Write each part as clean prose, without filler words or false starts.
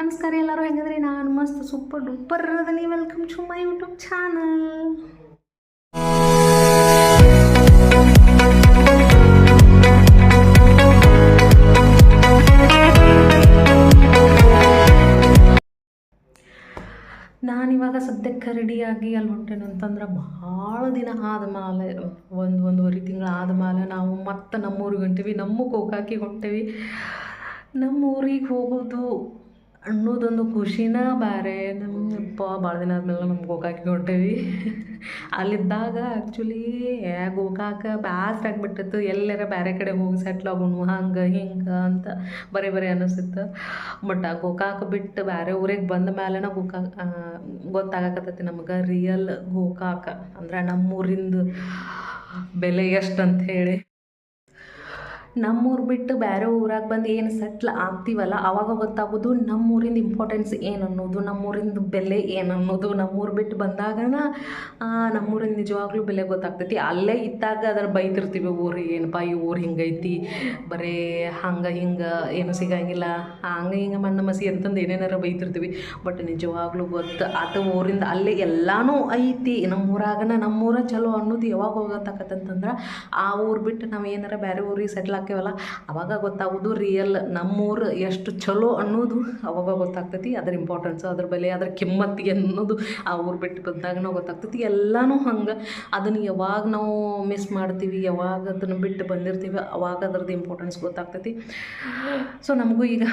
ನಮಸ್ಕಾರ ಎಲ್ಲರೂ ಹೆಂಗಿದ್ರಿ? ನಾನು ಮಸ್ತ್ ಸೂಪರ್ ಡೂಪರ್ ಅದೀನಿ. Welcome to my YouTube channel. ನಾನಿವಾಗ ಸದ್ಯಕ್ಕೆ ರೆಡಿಯಾಗಿ ಅಲ್ಲಿ ಹೊಂಟೇನು ಅಂತಂದ್ರೆ ಭಾಳ ದಿನ ಆದಮೇಲೆ ಒಂದೂವರೆ ತಿಂಗಳು ಆದಮೇಲೆ ನಾವು ಮತ್ತೆ ನಮ್ಮೂರಿಗೆ ಹೊಂಟೀವಿ. ನಮ್ಮ ಗೋಕಾಕಿಗೆ ಹೊಂಟೇವಿ. ನಮ್ಮ ಊರಿಗೆ ಹೋಗೋದು ಅನ್ನೋದೊಂದು ಖುಷಿನ ಬೇರೆ. ನಮ್ಮಪ್ಪ ಭಾಳ ದಿನ ಆದಮೇಲೆ ನಮ್ಮ ಗೋಕಾಕಿಗೆ ಹೊಂಟೇವಿ. ಅಲ್ಲಿದ್ದಾಗ ಆ್ಯಕ್ಚುಲಿ ಗೋಕಾಕ ಬ್ಯಾಸ್ರ ಆಗಿಬಿಟ್ಟಿತ್ತು. ಎಲ್ಲರ ಬೇರೆ ಕಡೆ ಹೋಗಿ ಸೆಟ್ಲ್ ಆಗೋಣ ಹಂಗೆ ಹಿಂಗೆ ಅಂತ ಬರೀ ಅನ್ನಿಸ್ತಿತ್ತು. ಬಟ್ ಆ ಗೋಕಾಕ ಬಿಟ್ಟು ಬೇರೆ ಊರಿಗೆ ಬಂದ ಮೇಲೆನ ಗೊತ್ತಾಗಕತ್ತೈತಿ ನಮ್ಗೆ ರಿಯಲ್ ಗೋಕಾಕ ಅಂದ್ರೆ ನಮ್ಮೂರಿಂದು ಬೆಲೆ ಎಷ್ಟು ಅಂತ ಹೇಳಿ. ನಮ್ಮೂರು ಬಿಟ್ಟು ಬೇರೆ ಊರಾಗ ಬಂದು ಏನು ಸೆಟ್ಲ್ ಆಗ್ತೀವಲ್ಲ ಆವಾಗ ಗೊತ್ತಾಗೋದು ನಮ್ಮೂರಿಂದ ಇಂಪಾರ್ಟೆನ್ಸ್ ಏನು ಅನ್ನೋದು, ನಮ್ಮೂರಿಂದ ಬೆಲೆ ಏನು ಅನ್ನೋದು. ನಮ್ಮೂರು ಬಿಟ್ಟು ಬಂದಾಗನ ನಮ್ಮೂರಿಂದ ನಿಜವಾಗ್ಲೂ ಬೆಲೆ ಗೊತ್ತಾಗ್ತೈತಿ. ಅಲ್ಲೇ ಇದ್ದಾಗ ಅದರ ಬೈತಿರ್ತೀವಿ ಊರಿಗೆ, ಏನಪ್ಪ ಈ ಊರು ಹಿಂಗೈತಿ, ಬರೀ ಹಂಗೆ ಹಿಂಗೆ ಏನು ಸಿಗಂಗಿಲ್ಲ, ಹಂಗೆ ಹಿಂಗೆ ಮಣ್ಣು ಮಸಿ ಅಂತಂದು ಏನೇನಾರ ಬೈತಿರ್ತೀವಿ. ಬಟ್ ನಿಜವಾಗ್ಲೂ ಗೊತ್ತು ಅದು ಊರಿಂದ ಅಲ್ಲೇ ಎಲ್ಲನೂ ಐತಿ. ನಮ್ಮೂರ ಚಲೋ ಅನ್ನೋದು ಯಾವಾಗ ಹೋಗತ್ತಕತ್ತಂತಂದ್ರೆ ಆ ಊರು ಬಿಟ್ಟು ನಾವು ಏನಾರ ಬೇರೆ ಊರಿಗೆ ಸೆಟ್ಲ್ ಹಾಕ್ಯವಲ್ಲ ಅವಾಗ ಗೊತ್ತಾಗೋದು ರಿಯಲ್ ನಮ್ಮೂರು ಎಷ್ಟು ಚಲೋ ಅನ್ನೋದು ಅವಾಗ ಗೊತ್ತಾಗ್ತೈತಿ. ಅದ್ರ ಇಂಪಾರ್ಟೆನ್ಸು, ಅದ್ರ ಬೆಲೆ, ಅದ್ರ ಕಿಮ್ಮತ್ತು ಅನ್ನೋದು ಆ ಊರು ಬಿಟ್ಟು ಬಂದಾಗ ನಾವು ಗೊತ್ತಾಗ್ತೈತಿ. ಎಲ್ಲನೂ ಹಂಗೆ ಅದನ್ನು ಯಾವಾಗ ನಾವು ಮಿಸ್ ಮಾಡ್ತೀವಿ, ಯಾವಾಗ ಅದನ್ನು ಬಿಟ್ಟು ಬಂದಿರ್ತೀವಿ ಅವಾಗ ಅದ್ರದ್ದು ಇಂಪಾರ್ಟೆನ್ಸ್ ಗೊತ್ತಾಗ್ತೈತಿ. ಸೊ ನಮಗೂ ಈಗ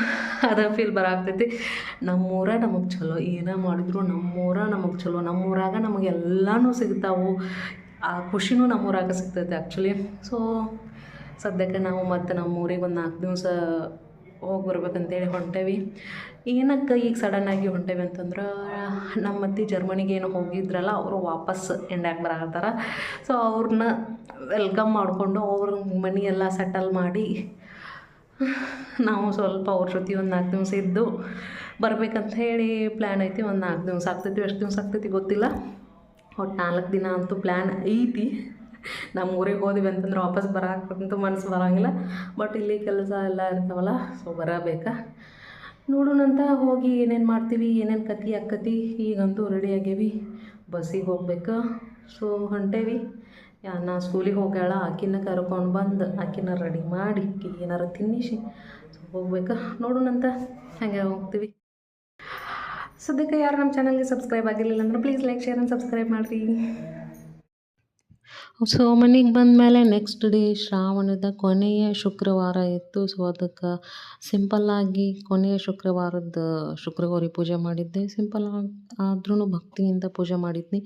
ಅದ ಫೀಲ್ ಬರಾಗ್ತೈತಿ. ನಮ್ಮೂರ ನಮಗೆ ಚಲೋ, ಏನೇ ಮಾಡಿದ್ರು ನಮ್ಮೂರ ನಮಗೆ ಚಲೋ, ನಮ್ಮೂರಾಗ ನಮಗೆಲ್ಲನೂ ಸಿಗ್ತಾವೆ. ಆ ಖುಷಿನೂ ನಮ್ಮೂರಾಗ ಸಿಗ್ತೈತೆ ಆ್ಯಕ್ಚುಲಿ. ಸೊ ಸದ್ಯಕ್ಕೆ ನಾವು ಮತ್ತು ನಮ್ಮೂರಿಗೆ ಒಂದು 4 ದಿವಸ ಹೋಗಿ ಬರ್ಬೇಕಂತೇಳಿ ಹೊಂಟೇವಿ. ಏನಕ್ಕೆ ಈಗ ಸಡನ್ನಾಗಿ ಹೊಂಟೇವಿ ಅಂತಂದ್ರೆ ನಮ್ಮ ಅತ್ತೆ ಜರ್ಮನಿಗೆ ಏನೋ ಹೋಗಿದ್ರಲ್ಲ, ಅವರು ವಾಪಸ್ ಇಂಡ್ಯಾಗೆ ಬರಕತ್ತಾರ. ಸೊ ಅವ್ರನ್ನ ವೆಲ್ಕಮ್ ಮಾಡಿಕೊಂಡು ಅವ್ರ ಮನಿ ಎಲ್ಲ ಸೆಟಲ್ ಮಾಡಿ ನಾವು ಸ್ವಲ್ಪ ಅವ್ರ ಜೊತೆ ಒಂದು 4 ದಿವಸ ಇದ್ದು ಬರ್ಬೇಕಂತ ಹೇಳಿ ಪ್ಲ್ಯಾನ್ ಐತಿ. ಒಂದು 4 ದಿವಸ ಆಗ್ತೈತಿ, ಎಷ್ಟು ದಿವಸ ಆಗ್ತೈತಿ ಗೊತ್ತಿಲ್ಲ. ಒಟ್ಟು 4 ದಿನ ಅಂತೂ ಪ್ಲ್ಯಾನ್ ಐತಿ. ನಮ್ಮ ಊರಿಗೆ ಹೋದ್ವಿ ಅಂತಂದ್ರೆ ವಾಪಸ್ ಬರೋಕ್ಕಂತೂ ಮನಸ್ಸು ಬರೋಂಗಿಲ್ಲ. ಬಟ್ ಇಲ್ಲಿ ಕೆಲಸ ಎಲ್ಲ ಇರ್ತಾವಲ್ಲ, ಸೊ ಬರಬೇಕಾ ನೋಡೋಣಂತ. ಹೋಗಿ ಏನೇನು ಮಾಡ್ತೀವಿ, ಏನೇನು ಕತ್ತಿ ಆಕ್ಕತಿ. ಈಗಂತೂ ರೆಡಿ ಆಗೇವಿ, ಬಸ್ಸಿಗೆ ಹೋಗ್ಬೇಕು. ಸೊ ಹೊಂಟೇವಿ. ನಾ ಸ್ಕೂಲಿಗೆ ಹೋಗ್ಯಾಳ, ಆಕಿನ ಕರ್ಕೊಂಡು ಬಂದು ಆಕಿನ ರೆಡಿ ಮಾಡಿ ಏನಾರು ತಿನ್ನಿಸಿ ಸೊ ಹೋಗ್ಬೇಕು. ನೋಡೋಣಂತ ಹಾಗೆ ಹೋಗ್ತೀವಿ. ಸದ್ಯಕ್ಕೆ ಯಾರು ನಮ್ಮ ಚಾನಲ್ಗೆ ಸಬ್ಸ್ಕ್ರೈಬ್ ಆಗಿರಲಿಲ್ಲ ಅಂದ್ರೆ please like, share and subscribe ಮಾಡಿರಿ. ಸೊ ಮನೆಗೆ ಬಂದಮೇಲೆ ನೆಕ್ಸ್ಟ್ ಡೇ ಶ್ರಾವಣದ ಕೊನೆಯ ಶುಕ್ರವಾರ ಇತ್ತು. ಸೊ ಅದಕ್ಕೆ ಸಿಂಪಲ್ಲಾಗಿ ಕೊನೆಯ ಶುಕ್ರವಾರ ಪೂಜೆ ಮಾಡಿದ್ದೆ. ಸಿಂಪಲ್ಲಾಗಿ ಆದ್ರೂ ಭಕ್ತಿಯಿಂದ ಪೂಜೆ ಮಾಡಿದ್ನಿ.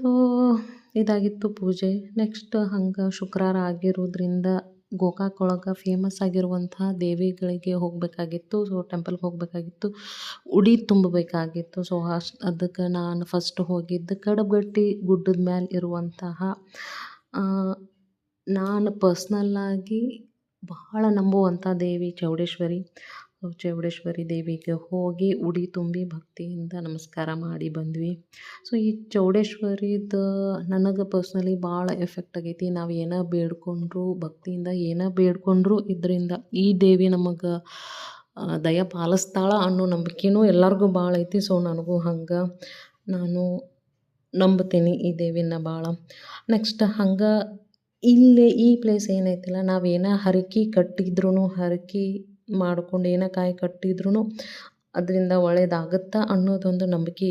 ಸೊ ಇದಾಗಿತ್ತು ಪೂಜೆ. ನೆಕ್ಸ್ಟ್ ಹಂಗೆ ಶುಕ್ರವಾರ ಆಗಿರೋದ್ರಿಂದ ಗೋಕಾಕ್ ಒಳಗೆ ಫೇಮಸ್ ಆಗಿರುವಂತಹ ದೇವಿಗಳಿಗೆ ಹೋಗಬೇಕಾಗಿತ್ತು. ಸೊ ಟೆಂಪಲ್ಗೆ ಹೋಗಬೇಕಾಗಿತ್ತು, ಉಡಿ ತುಂಬಬೇಕಾಗಿತ್ತು. ಸೊ ಅದಕ್ಕೆ ನಾನು ಫಸ್ಟ್ ಹೋಗಿದ್ದು ಕಡಬಗಟ್ಟಿ ಗುಡ್ಡದ ಮೇಲೆ ಇರುವಂತಹ ನಾನು ಪರ್ಸ್ನಲ್ಲಾಗಿ ಬಹಳ ನಂಬುವಂಥ ದೇವಿ ಚೌಡೇಶ್ವರಿ. ಚೌಡೇಶ್ವರಿ ದೇವಿಗೆ ಹೋಗಿ ಉಡಿ ತುಂಬಿ ಭಕ್ತಿಯಿಂದ ನಮಸ್ಕಾರ ಮಾಡಿ ಬಂದ್ವಿ. ಸೊ ಈ ಚೌಡೇಶ್ವರಿದು ನನಗೆ ಪರ್ಸ್ನಲಿ ಭಾಳ ಎಫೆಕ್ಟ್ ಆಗೈತಿ. ನಾವು ಏನೋ ಬೇಡ್ಕೊಂಡ್ರು ಭಕ್ತಿಯಿಂದ ಏನೋ ಬೇಡ್ಕೊಂಡ್ರು ಇದರಿಂದ ಈ ದೇವಿ ನಮಗೆ ದಯ ಪಾಲಿಸ್ತಾಳ ಅನ್ನೋ ನಂಬಿಕೆನೂ ಎಲ್ಲರಿಗೂ ಭಾಳ ಐತಿ. ಸೊ ನನಗೂ ಹಂಗೆ ನಾನು ನಂಬ್ತೀನಿ ಈ ದೇವಿನ ಭಾಳ. ನೆಕ್ಸ್ಟ್ ಹಂಗೆ ಇಲ್ಲೇ ಈ ಪ್ಲೇಸ್ ಏನೈತಿಲ್ಲ, ನಾವೇನೋ ಹರಕೆ ಕಟ್ಟಿದ್ರೂ ಹರಕೆ ಮಾಡ್ಕೊಂಡು ಏನೋ ಕಾಯಿ ಕಟ್ಟಿದ್ರೂ ಅದರಿಂದ ಒಳ್ಳೇದಾಗುತ್ತಾ ಅನ್ನೋದೊಂದು ನಂಬಿಕೆ.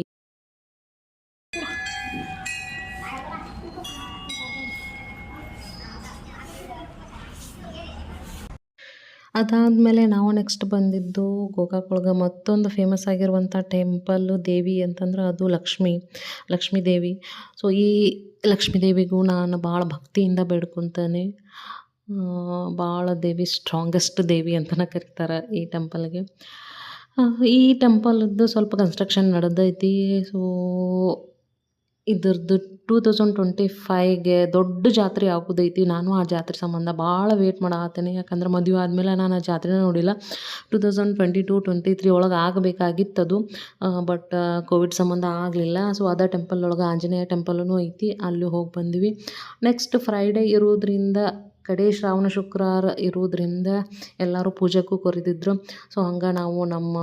ಅದಾದಮೇಲೆ ನಾವು ನೆಕ್ಸ್ಟ್ ಬಂದಿದ್ದು ಗೋಕಾಕ್ ಒಳಗೆ ಮತ್ತೊಂದು ಫೇಮಸ್ ಆಗಿರುವಂಥ ಟೆಂಪಲ್ಲು ದೇವಿ ಅಂತಂದ್ರೆ ಅದು ಲಕ್ಷ್ಮೀ ದೇವಿ. ಸೊ ಈ ಲಕ್ಷ್ಮೀ ದೇವಿಗೂ ನಾನು ಭಾಳ ಭಕ್ತಿಯಿಂದ ಬೇಡ್ಕೊತಾನೆ. ಭಾಳ ದೇವಿ ಸ್ಟ್ರಾಂಗೆಸ್ಟ್ ದೇವಿ ಅಂತಲೇ ಕರೀತಾರೆ ಈ ಟೆಂಪಲ್ಗೆ. ಈ ಟೆಂಪಲ್ದು ಸ್ವಲ್ಪ ಕನ್ಸ್ಟ್ರಕ್ಷನ್ ನಡೆದೈತಿ. ಸೊ ಇದ್ರದ್ದು 2025ಗೆ ದೊಡ್ಡ ಜಾತ್ರೆ ಆಗೋದೈತಿ. ನಾನು ಆ ಜಾತ್ರೆ ಸಂಬಂಧ ಭಾಳ ವೇಟ್ ಮಾಡಾತ್ತೀನಿ. ಯಾಕಂದ್ರೆ ಮದುವೆ ಆದಮೇಲೆ ನಾನು ಆ ಜಾತ್ರೆನ ನೋಡಿಲ್ಲ. 2022-23 ಒಳಗೆ ಆಗಬೇಕಾಗಿತ್ತದು. ಬಟ್ ಕೋವಿಡ್ ಸಂಬಂಧ ಆಗಲಿಲ್ಲ. ಸೊ ಅದೇ ಟೆಂಪಲ್ ಒಳಗೆ ಆಂಜನೇಯ ಟೆಂಪಲ್ಲೂ ಐತಿ, ಅಲ್ಲಿ ಹೋಗಿ ಬಂದ್ವಿ. ನೆಕ್ಸ್ಟ್ ಫ್ರೈಡೇ ಇರೋದ್ರಿಂದ ಕಡೆ ಶ್ರಾವಣ ಶುಕ್ರವಾರ ಇರೋದ್ರಿಂದ ಎಲ್ಲರೂ ಪೂಜೆಗೂ ಕರೆದಿದ್ರು. ಸೊ ಹಂಗೆ ನಾವು ನಮ್ಮ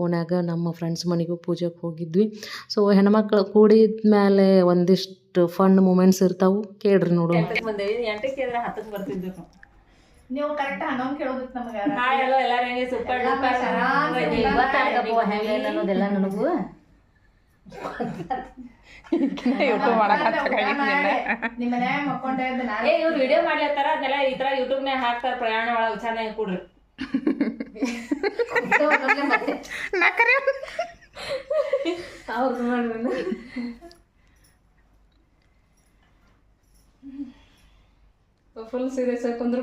ಓಣ್ಯಾಗ ನಮ್ಮ ಫ್ರೆಂಡ್ಸ್ ಮನೆಗೂ ಪೂಜೆಗೆ ಹೋಗಿದ್ವಿ. ಸೊ ಹೆಣ್ಮಕ್ಳು ಕೂಡಿದ ಮೇಲೆ ಒಂದಿಷ್ಟು ಫನ್ ಮೂಮೆಂಟ್ಸ್ ಇರ್ತಾವೆ, ಕೇಳ್ರಿ ನೋಡು. ನೀವು ಕರೆಕ್ಟ್ 11 ಕೇಳೋದಕ್ಕೆ ನಮಗೆ ಎಲ್ಲರೂ ಹೆಂಗೆ ಸೂಪರ್ ಅನ್ನೋದೆಲ್ಲ ನನಗೂ ಯೂಟ್ಯೂಬ್ ನಿಮ್ಮ ಮನ್ಯಾಗ ಮಕ್ಕೊಂಡೆ ಇವ್ರು ವಿಡಿಯೋ ಮಾಡ್ಲತ್ತಾರ ಅದನ್ನೆಲ್ಲ ಈ ತರ ಯೂಟ್ಯೂಬ್ ನ್ಯಾಗ ಹಾಕ್ತಾರ ಪ್ರಯಾಣ ಒಳಗೆ ಚೆನ್ನಾಗಿ ಕೂಡ್ರಿ ಅವ್ರು ಮಾಡ್ರಿ ಫುಲ್ ಸೀರಿಯಸ್ ಆಗಿ ಕುಂದ್ರು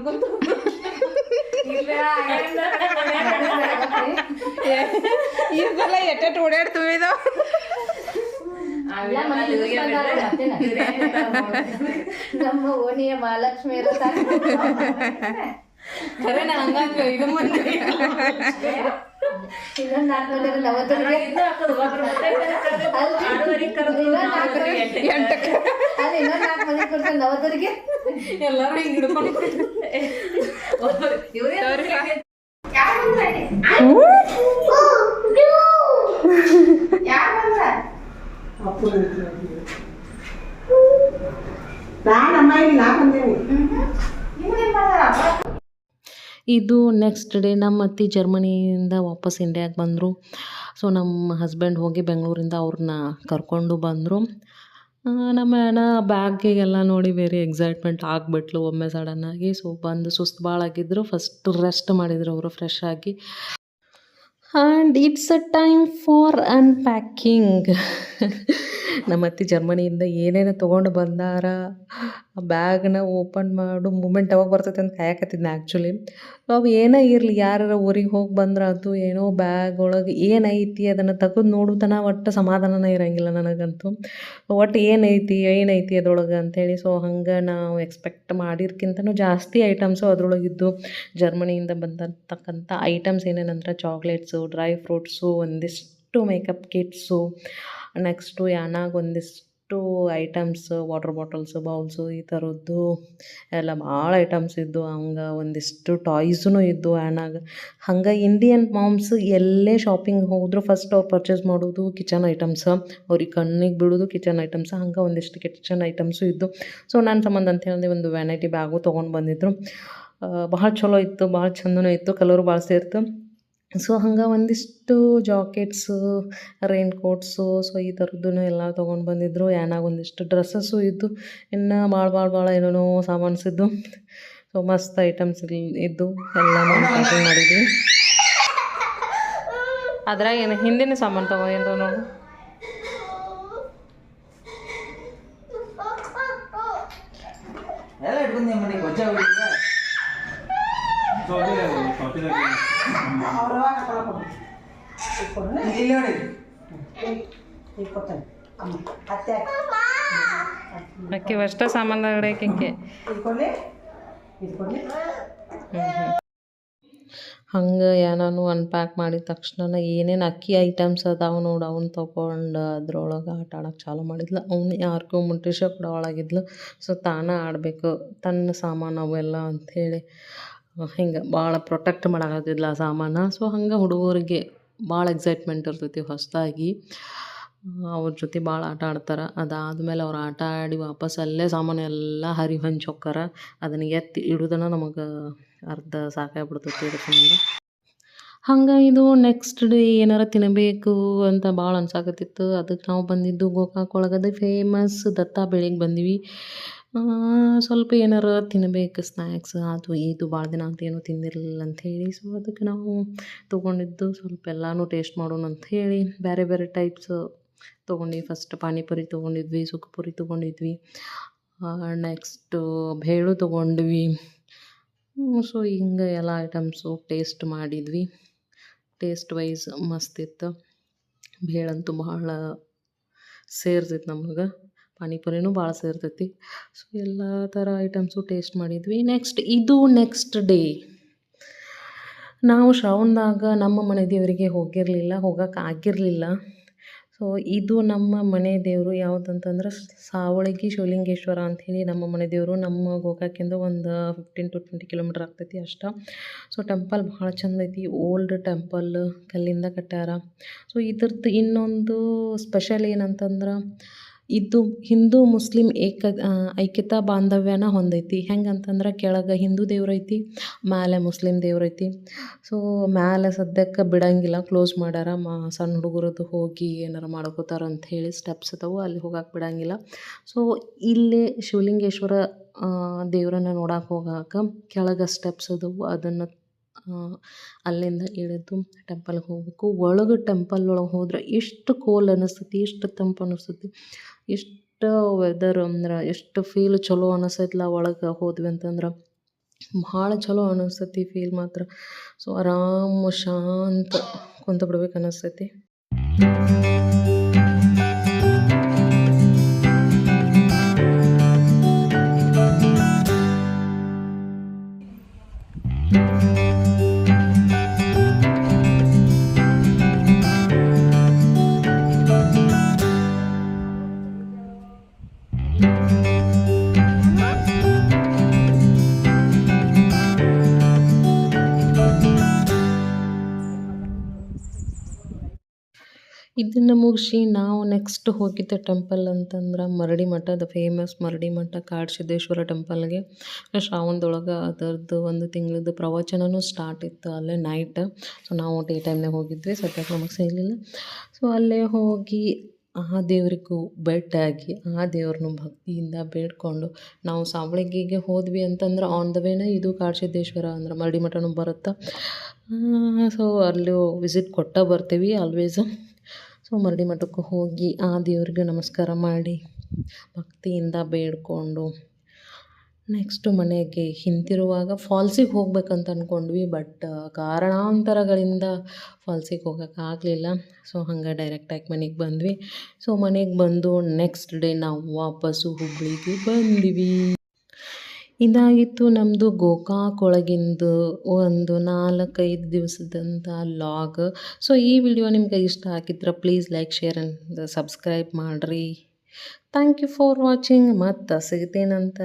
ಈಗೆಲ್ಲ ಎಟ್ಟೆಟ್ಟು ಓಡಾಡ್ತೀವಿ ಇದು ನಮ್ಮ ಓಣಿಯ ಮಹಾಲಕ್ಷ್ಮಿ ಖರೆ ನಾ ಹಂಗ ಇದು ಮಂದಿ ಇನ್ನೊಂದು 4 ಮಂದಿ ನವದರಿಗೆ ಇನ್ನೊಂದು 4 ಮಂದಿ ಕೊಡ್ತಾರೆ ನವದರಿಗೆ ಎಲ್ಲರೂ ಹಿಂಗೆ ಹಿಡ್ಕೊಂಡು ಇದು ನೆಕ್ಸ್ಟ್ ಡೇ ನಮ್ಮ ಅತ್ತೆ ಜರ್ಮನಿಯಿಂದ ವಾಪಸ್ ಇಂಡಿಯಾಗೆ ಬಂದರು. ಸೊ ನಮ್ಮ ಹಸ್ಬೆಂಡ್ ಹೋಗಿ ಬೆಂಗಳೂರಿಂದ ಅವ್ರನ್ನ ಕರ್ಕೊಂಡು ಬಂದರು. ನಮ್ಮ ಅಣ್ಣ ಬ್ಯಾಗಿಗೆಲ್ಲ ನೋಡಿ ವೆರಿ ಎಕ್ಸೈಟ್ಮೆಂಟ್ ಆಗಿಬಿಟ್ಲು ಒಮ್ಮೆ ಸಡನ್ನಾಗಿ. ಸೊ ಬಂದು ಸುಸ್ತು ಭಾಳ ಆಗಿದ್ರು, ಫಸ್ಟ್ ರೆಸ್ಟ್ ಮಾಡಿದ್ರು ಅವರು ಫ್ರೆಶ್ ಆಗಿ. And it's a time for unpacking. ನಮ್ಮ ಅತ್ತೆ ಜರ್ಮನಿಯಿಂದ ಏನೇನು ತೊಗೊಂಡು ಬಂದಾರ ಆ ಬ್ಯಾಗ್ನ ಓಪನ್ ಮಾಡು ಮೂಮೆಂಟ್ ಯಾವಾಗ ಬರ್ತೈತೆ ಅಂತ ಕಾಯಕತ್ತಿದ್ನ ಆ್ಯಕ್ಚುಲಿ. ಅವು ಏನೇ ಇರಲಿ, ಯಾರು ಊರಿಗೆ ಹೋಗಿ ಬಂದ್ರೆ ಅದು ಏನೋ ಬ್ಯಾಗ್ ಒಳಗೆ ಏನೈತಿ ಅದನ್ನು ತೆಗೆದು ನೋಡುತನ ಒಟ್ಟು ಸಮಾಧಾನನೇ ಇರೋಂಗಿಲ್ಲ ನನಗಂತೂ. ಒಟ್ಟು ಏನೈತಿ ಅದ್ರೊಳಗೆ ಅಂಥೇಳಿ. ಸೊ ಹಂಗೆ ನಾವು ಎಕ್ಸ್ಪೆಕ್ಟ್ ಮಾಡಿರ್ಕಿಂತನೂ ಜಾಸ್ತಿ ಐಟಮ್ಸು ಅದ್ರೊಳಗಿದ್ದು. ಜರ್ಮನಿಯಿಂದ ಬಂದಿರ್ತಕ್ಕಂಥ ಐಟಮ್ಸ್ ಏನೇನಂದ್ರೆ ಚಾಕ್ಲೇಟ್ಸು, ಡ್ರೈ ಫ್ರೂಟ್ಸು, ಒಂದಿಷ್ಟು ಮೇಕಪ್ ಕಿಟ್ಸು, ನೆಕ್ಸ್ಟು ಯಾನಾಗ ಒಂದಿಷ್ಟು ಐಟಮ್ಸ್, ವಾಟರ್ ಬಾಟಲ್ಸು, ಬೌಲ್ಸು, ಈ ಥರದ್ದು ಎಲ್ಲ ಭಾಳ ಐಟಮ್ಸ್ ಇದ್ದು. ಹಂಗೆ ಒಂದಿಷ್ಟು ಟಾಯ್ಸೂ ಇದ್ದು ಯಾನಾಗ. ಹಂಗೆ ಇಂಡಿಯನ್ ಮಾಮ್ಸ್ ಎಲ್ಲೇ ಶಾಪಿಂಗ್ ಹೋದ್ರು ಫಸ್ಟ್ ಅವ್ರು ಪರ್ಚೇಸ್ ಮಾಡೋದು ಕಿಚನ್ ಐಟಮ್ಸ್, ಅವ್ರಿಗೆ ಕಣ್ಣಿಗೆ ಬೀಳೋದು ಕಿಚನ್ ಐಟಮ್ಸ್. ಹಂಗೆ ಒಂದಿಷ್ಟು ಕಿಚನ್ ಐಟಮ್ಸು ಇದ್ದು. ಸೊ ನನ್ನ ಸಂಬಂಧ ಅಂತ ಹೇಳಿದೆ ಒಂದು ವ್ಯಾನಿಟಿ ಬ್ಯಾಗು ತೊಗೊಂಡು ಬಂದಿದ್ರು. ಭಾಳ ಚಲೋ ಇತ್ತು, ಭಾಳ ಚಂದನೂ ಇತ್ತು, ಕಲರು ಭಾಳ ಸೇರ್ತು. ಸೊ ಹಂಗೆ ಒಂದಿಷ್ಟು ಜಾಕೆಟ್ಸು, ರೈನ್ ಕೋಟ್ಸು, ಸೊ ಈ ಥರದ್ದು ಎಲ್ಲ ತೊಗೊಂಡು ಬಂದಿದ್ದರು. ಯಾನಾಗ ಒಂದಿಷ್ಟು ಡ್ರೆಸ್ಸಸ್ಸು ಇದ್ದು, ಇನ್ನು ಭಾಳ ಏನೇನೋ ಸಾಮಾನ್ಸಿದ್ದು. ಸೊ ಮಸ್ತ್ ಐಟಮ್ಸ್ ಇದ್ದು ಎಲ್ಲನೂ ಪ್ಯಾಕಿಂಗ್ ಮಾಡಿದ್ವಿ. ಅದ್ರಾಗ ಏನು ಹಿಂದಿನ ಸಾಮಾನು ತೊಗೊಂಡು ನೋಡು. ಅಕ್ಕಿ ಅಷ್ಟ ಸಾಮಾನ್ದಾಗಕ್ಕೆ ಹಂಗೆ ಏನಾನು ಅನ್ಪ್ಯಾಕ್ ಮಾಡಿದ ತಕ್ಷಣ ಏನೇನು ಅಕ್ಕಿ ಐಟಮ್ಸ್ ಅದಾವೆ ನೋಡಿ ಅವ್ನು ತೊಗೊಂಡು ಅದ್ರೊಳಗೆ ಆಟ ಆಡೋಕೆ ಚಾಲು ಮಾಡಿದ್ಲು. ಅವ್ನು ಯಾರಿಗೂ ಮುಟ್ಟಿಸ ಕೂಡ ಒಳಗಿದ್ಲು. ಸೊ ತಾನೇ ಆಡಬೇಕು ತನ್ನ ಸಾಮಾನು ಅವೆಲ್ಲ ಅಂಥೇಳಿ ಹಿಂಗೆ ಭಾಳ ಪ್ರೊಟೆಕ್ಟ್ ಮಾಡೋಕ್ಕಾಗ್ತಿದ್ಲ ಆ ಸಾಮಾನು. ಸೊ ಹಂಗೆ ಹುಡುಗರಿಗೆ ಭಾಳ ಎಕ್ಸೈಟ್ಮೆಂಟ್ ಇರ್ತೈತಿ ಹೊಸದಾಗಿ. ಅವ್ರ ಜೊತೆ ಭಾಳ ಆಟ ಆಡ್ತಾರೆ. ಅದಾದಮೇಲೆ ಅವ್ರು ಆಟ ಆಡಿ ವಾಪಸ್ ಅಲ್ಲೇ ಸಾಮಾನು ಎಲ್ಲ ಹಂಚಿ ಹೊಕ್ಕಾರ. ಅದನ್ನು ಎತ್ತಿ ಇಡೋದನ್ನು ನಮಗೆ ಅರ್ಧ ಸಾಕಾಗ್ಬಿಡ್ತೈತಿ ಇದ್ರ ಸಂಬಂಧ. ಹಂಗೆ ಇದು ನೆಕ್ಸ್ಟ್ ಡೇ ಏನಾರ ತಿನ್ನಬೇಕು ಅಂತ ಭಾಳ ಅನ್ಸಾಕತ್ತಿತ್ತು. ಅದಕ್ಕೆ ನಾವು ಬಂದಿದ್ದು ಗೋಕಾಕ್ ಒಳಗಡೆ ಫೇಮಸ್ ದತ್ತಾ ಬೆಳಿಗ್ಗೆ ಬಂದ್ವಿ. ಸ್ವಲ್ಪ ಏನಾರ ತಿನ್ನಬೇಕು ಸ್ನ್ಯಾಕ್ಸ್, ಅದು ಇದು ಭಾಳ ದಿನ ಅಂತ ಏನೂ ತಿಂದಿರಲಿಲ್ಲ ಅಂಥೇಳಿ. ಸೊ ಅದಕ್ಕೆ ನಾವು ತೊಗೊಂಡಿದ್ದು ಸ್ವಲ್ಪ ಎಲ್ಲನೂ ಟೇಸ್ಟ್ ಮಾಡೋಣ ಅಂಥೇಳಿ ಬೇರೆ ಟೈಪ್ಸ್ ತೊಗೊಂಡ್ವಿ. ಫಸ್ಟ್ ಪಾನಿಪುರಿ ತೊಗೊಂಡಿದ್ವಿ, ಸುಕ್ಕಪುರಿ ತೊಗೊಂಡಿದ್ವಿ, ನೆಕ್ಸ್ಟು ಭೇಳು ತೊಗೊಂಡ್ವಿ. ಸೊ ಹಿಂಗೆ ಎಲ್ಲ ಐಟಮ್ಸು ಟೇಸ್ಟ್ ಮಾಡಿದ್ವಿ. ಟೇಸ್ಟ್ ವೈಸ್ ಮಸ್ತಿತ್ತು. ಭೇಳಂತೂ ಭಾಳ ಸೇರ್ತೈತಿ ನಮಗೆ, ಪಾನಿಪುರಿನೂ ಭಾಳ ಸೇರ್ತೈತಿ. ಸೊ ಎಲ್ಲ ಥರ ಐಟಮ್ಸು ಟೇಸ್ಟ್ ಮಾಡಿದ್ವಿ. ನೆಕ್ಸ್ಟ್ ಡೇ ನಾವು ಶ್ರಾವಣದಾಗ ನಮ್ಮ ಮನೆ ದೇವರಿಗೆ ಹೋಗಿರಲಿಲ್ಲ, ಹೋಗೋಕ್ಕಾಗಿರಲಿಲ್ಲ. ಸೊ ಇದು ನಮ್ಮ ಮನೆ ದೇವರು ಯಾವುದಂತಂದ್ರೆ ಸಾವಳಗಿ ಶಿವಲಿಂಗೇಶ್ವರ ಅಂಥೇಳಿ ನಮ್ಮ ಮನೆ ದೇವರು. ನಮ್ಮ ಗೋಕಾಕಿಂದ ಒಂದು 15 to 20 ಕಿಲೋಮೀಟ್ರ್ ಆಗ್ತೈತಿ ಅಷ್ಟೇ. ಸೊ ಟೆಂಪಲ್ ಭಾಳ ಚಂದ ಐತಿ, ಓಲ್ಡ್ ಟೆಂಪಲ್, ಕಲ್ಲಿಂದ ಕಟ್ಟ್ಯಾರ. ಸೊ ಇದ್ರದ್ದು ಇನ್ನೊಂದು ಸ್ಪೆಷಲ್ ಏನಂತಂದ್ರೆ ಇದು ಹಿಂದೂ ಮುಸ್ಲಿಂ ಐಕ್ಯತಾ ಬಾಂಧವ್ಯನ ಹೊಂದೈತಿ. ಹೆಂಗಂತಂದ್ರೆ ಕೆಳಗೆ ಹಿಂದೂ ದೇವ್ರು ಐತಿ, ಮ್ಯಾಲೆ ಮುಸ್ಲಿಂ ದೇವ್ರು ಐತಿ. ಸೊ ಮ್ಯಾಲೆ ಸದ್ಯಕ್ಕೆ ಬಿಡಂಗಿಲ್ಲ, ಕ್ಲೋಸ್ ಮಾಡ್ಯಾರ. ಸಣ್ಣ ಹುಡುಗರದ್ದು ಹೋಗಿ ಏನಾರು ಮಾಡ್ಕೋತಾರ ಅಂತ ಹೇಳಿ ಸ್ಟೆಪ್ಸ್ ಅದಾವು, ಅಲ್ಲಿ ಹೋಗಕ್ಕೆ ಬಿಡಂಗಿಲ್ಲ. ಸೊ ಇಲ್ಲಿ ಶಿವಲಿಂಗೇಶ್ವರ ದೇವರನ್ನ ನೋಡಕ್ಕೆ ಹೋಗಕ್ಕೆ ಕೆಳಗೆ ಸ್ಟೆಪ್ಸ್ ಅದಾವು, ಅದನ್ನು ಅಲ್ಲಿಂದ ಇಳಿದು ಟೆಂಪಲ್ಗೆ ಹೋಗ್ಬೇಕು. ಒಳಗೆ ಟೆಂಪಲ್ ಒಳಗೆ ಹೋದ್ರೆ ಎಷ್ಟು ಕೋಲ್ ಅನ್ನಿಸ್ತೈತಿ, ಎಷ್ಟು ತಂಪು ಅನ್ನಿಸ್ತೈತಿ, ಎಷ್ಟು ವೆದರ್ ಅಂದ್ರೆ ಎಷ್ಟು ಫೀಲ್ ಚಲೋ ಅನ್ನಿಸ್ತೈತಿಲ್ಲ ಒಳಗೆ ಹೋದ್ವಿ ಅಂತಂದ್ರೆ. ಭಾಳ ಚಲೋ ಅನ್ನಿಸ್ತೈತಿ ಫೀಲ್ ಮಾತ್ರ. ಸೊ ಆರಾಮ್ ಶಾಂತ ಕುಂತ ಬಿಡ್ಬೇಕು ಅನ್ನಿಸ್ತೈತಿ. ಇದನ್ನು ಮುಗಿಸಿ ನಾವು ನೆಕ್ಸ್ಟ್ ಹೋಗಿದ್ದ ಟೆಂಪಲ್ ಅಂತಂದ್ರೆ ಮರಡಿ ಮಠ, ದ ಫೇಮಸ್ ಮರಡಿ ಮಠ ಕಾಡಸಿದ್ದೇಶ್ವರ ಟೆಂಪಲ್ಗೆ. ಶ್ರಾವಣದೊಳಗೆ ಅದರದ್ದು ಒಂದು ತಿಂಗಳದ್ದು ಪ್ರವಚನವೂ ಸ್ಟಾರ್ಟ್ ಇತ್ತು ಅಲ್ಲೇ ನೈಟ್. ಸೊ ನಾವು ಡೇ ಟೈಮ್ನಾಗ ಹೋಗಿದ್ವಿ, ಸದ್ಯಕ್ಕೆ ನಮಗೆ ಸಿಗಲಿಲ್ಲ. ಸೊ ಅಲ್ಲೇ ಹೋಗಿ ಆ ದೇವರಿಗೂ ಭೇಟಿಯಾಗಿ ಆ ದೇವ್ರನ್ನ ಭಕ್ತಿಯಿಂದ ಬೇಡ್ಕೊಂಡು ನಾವು ಸಾವಳಗಿಗೆ ಹೋದ್ವಿ ಅಂತಂದ್ರೆ ಆನ್ ದ ವೇನ ಇದು ಕಾಡಸಿದ್ದೇಶ್ವರ ಅಂದ್ರೆ ಮರಡಿ ಮಠನೂ ಬರುತ್ತೆ. ಸೊ ಅಲ್ಲೂ ವಿಸಿಟ್ ಕೊಟ್ಟು ಬರ್ತೀವಿ ಆಲ್ವೇಸ್. ಸೊ ಮರಡಿ ಮಠಕ್ಕೆ ಹೋಗಿ ಆ ದೇವ್ರಿಗೆ ನಮಸ್ಕಾರ ಮಾಡಿ ಭಕ್ತಿಯಿಂದ ಬೇಡ್ಕೊಂಡು ನೆಕ್ಸ್ಟು ಮನೆಗೆ ಹಿಂತಿರುವಾಗ ಫಾಲ್ಸಿಗೆ ಹೋಗ್ಬೇಕಂತ ಅಂದ್ಕೊಂಡ್ವಿ. ಬಟ್ ಕಾರಣಾಂತರಗಳಿಂದ ಫಾಲ್ಸಿಗೆ ಹೋಗೋಕ್ಕಾಗಲಿಲ್ಲ. ಸೊ ಹಂಗೆ ಡೈರೆಕ್ಟಾಗಿ ಮನೆಗೆ ಬಂದ್ವಿ. ಸೊ ಮನೆಗೆ ಬಂದು ನೆಕ್ಸ್ಟ್ ಡೇ ನಾವು ವಾಪಸ್ಸು ಹುಬ್ಬಳ್ಳಿಗೆ ಬಂದ್ವಿ. ಇದಾಗಿತ್ತು ನಮ್ಮದು ಗೋಕಾಕ್ ಒಳಗಿಂದು ಒಂದು 4-5 ದಿವಸದಂಥ ಲಾಗ್. ಸೊ ಈ ವಿಡಿಯೋ ನಿಮ್ಗೆ ಇಷ್ಟ ಆಗಿದ್ರೆ please like, share and subscribe ಮಾಡಿರಿ. Thank you for watching. ಮತ್ತು ಸಿಗ್ತೇನಂತ.